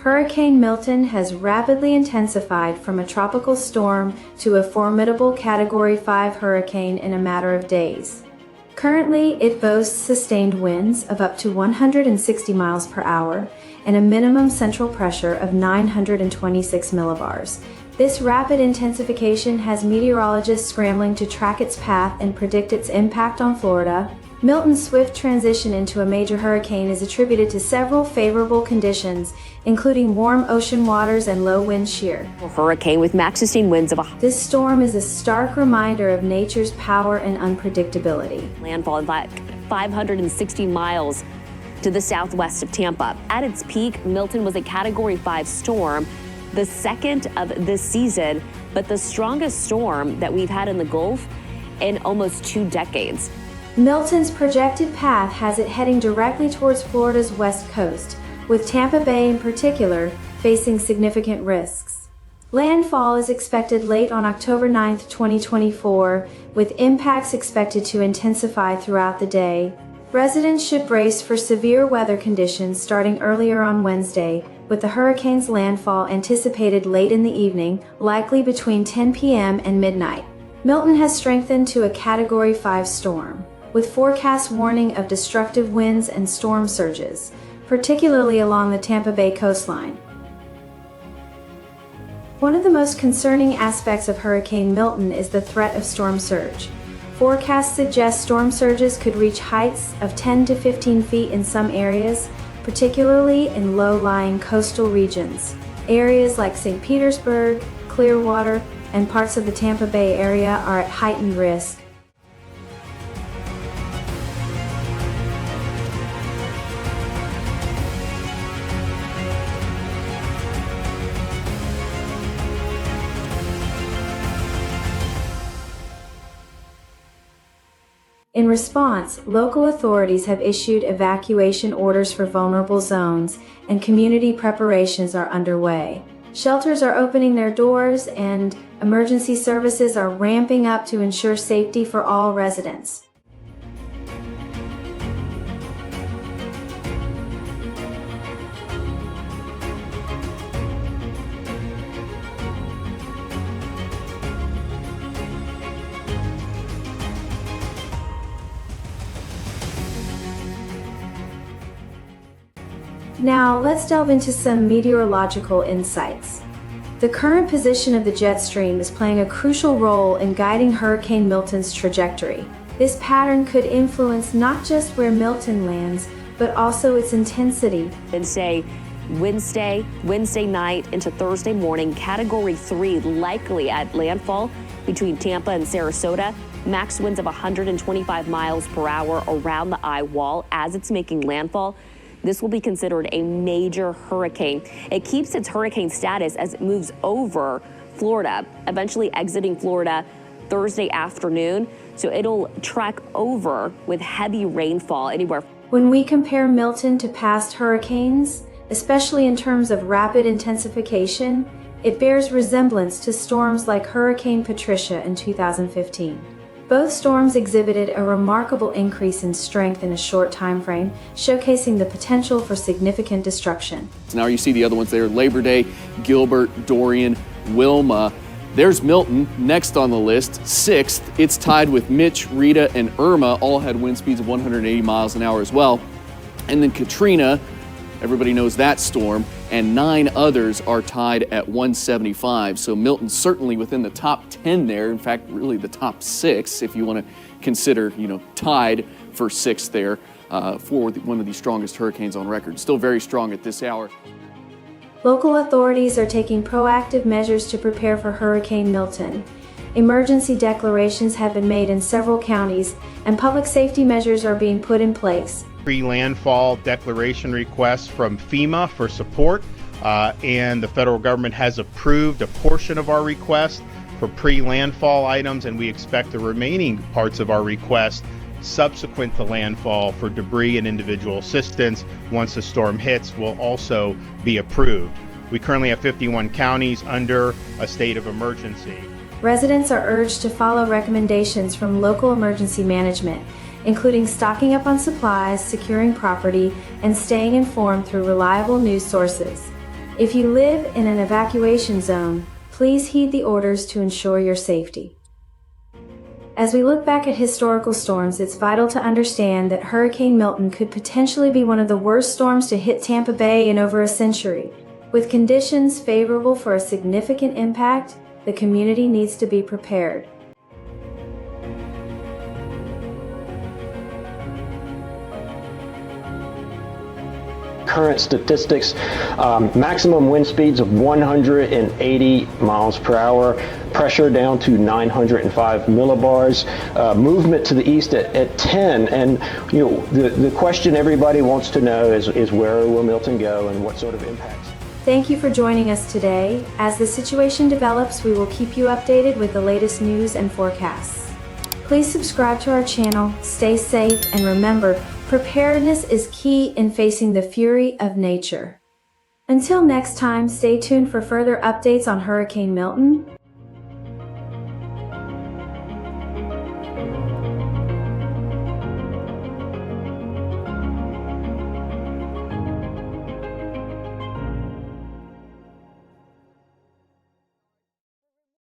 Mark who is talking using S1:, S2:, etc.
S1: Hurricane Milton has rapidly intensified from a tropical storm to a formidable Category 5 hurricane in a matter of days. Currently, it boasts sustained winds of up to 160 miles per hour and a minimum central pressure of 926 millibars. This rapid intensification has meteorologists scrambling to track its path and predict its impact on Florida. Milton's swift transition into a major hurricane is attributed to several favorable conditions, including warm ocean waters and low wind shear.
S2: Hurricane with max sustained winds of
S1: This storm is a stark reminder of nature's power and unpredictability.
S2: Landfall in 560 miles to the southwest of Tampa. At its peak, Milton was a Category 5 storm, the second of this season, but the strongest storm that we've had in the Gulf in almost 2 decades.
S1: Milton's projected path has it heading directly towards Florida's west coast, with Tampa Bay in particular facing significant risks. Landfall is expected late on October 9, 2024, with impacts expected to intensify throughout the day. Residents should brace for severe weather conditions starting earlier on Wednesday, with the hurricane's landfall anticipated late in the evening, likely between 10 p.m. and midnight. Milton has strengthened to a Category 5 storm, with forecasts warning of destructive winds and storm surges, particularly along the Tampa Bay coastline. One of the most concerning aspects of Hurricane Milton is the threat of storm surge. Forecasts suggest storm surges could reach heights of 10 to 15 feet in some areas, particularly in low-lying coastal regions. Areas like St. Petersburg, Clearwater, and parts of the Tampa Bay area are at heightened risk. In response, local authorities have issued evacuation orders for vulnerable zones, and community preparations are underway. Shelters are opening their doors, and emergency services are ramping up to ensure safety for all residents. Now, let's delve into some meteorological insights. The current position of the jet stream is playing a crucial role in guiding Hurricane Milton's trajectory. This pattern could influence not just where Milton lands, but also its intensity.
S2: And say Wednesday night into Thursday morning, Category 3 likely at landfall between Tampa and Sarasota. Max winds of 125 miles per hour around the eye wall as it's making landfall. This will be considered a major hurricane. It keeps its hurricane status as it moves over Florida, eventually exiting Florida Thursday afternoon. So it'll track over with heavy rainfall anywhere.
S1: When we compare Milton to past hurricanes, especially in terms of rapid intensification, it bears resemblance to storms like Hurricane Patricia in 2015. Both storms exhibited a remarkable increase in strength in a short time frame, showcasing the potential for significant destruction.
S3: Now you see the other ones there: Labor Day, Gilbert, Dorian, Wilma. There's Milton next on the list, 6th. It's tied with Mitch, Rita, and Irma. All had wind speeds of 180 miles an hour as well. And then Katrina, everybody knows that storm, and 9 others are tied at 175. So Milton certainly within the top 10 there. In fact, really the top 6, if you want to consider, tied for 6th there for one of the strongest hurricanes on record. Still very strong at this hour.
S1: Local authorities are taking proactive measures to prepare for Hurricane Milton. Emergency declarations have been made in several counties, and public safety measures are being put in place.
S4: Pre-landfall declaration requests from FEMA for support, and the federal government has approved a portion of our request for pre-landfall items, and we expect the remaining parts of our request subsequent to landfall for debris and individual assistance once the storm hits will also be approved. We currently have 51 counties under a state of emergency.
S1: Residents are urged to follow recommendations from local emergency management, including stocking up on supplies, securing property, and staying informed through reliable news sources. If you live in an evacuation zone, please heed the orders to ensure your safety. As we look back at historical storms, it's vital to understand that Hurricane Milton could potentially be one of the worst storms to hit Tampa Bay in over a century. With conditions favorable for a significant impact, the community needs to be prepared.
S5: Current statistics, maximum wind speeds of 180 miles per hour, pressure down to 905 millibars, movement to the east at 10. And the question everybody wants to know is where will Milton go and what sort of impacts?
S1: Thank you for joining us today. As the situation develops, we will keep you updated with the latest news and forecasts. Please subscribe to our channel, stay safe, and remember, preparedness is key in facing the fury of nature. Until next time, stay tuned for further updates on Hurricane Milton.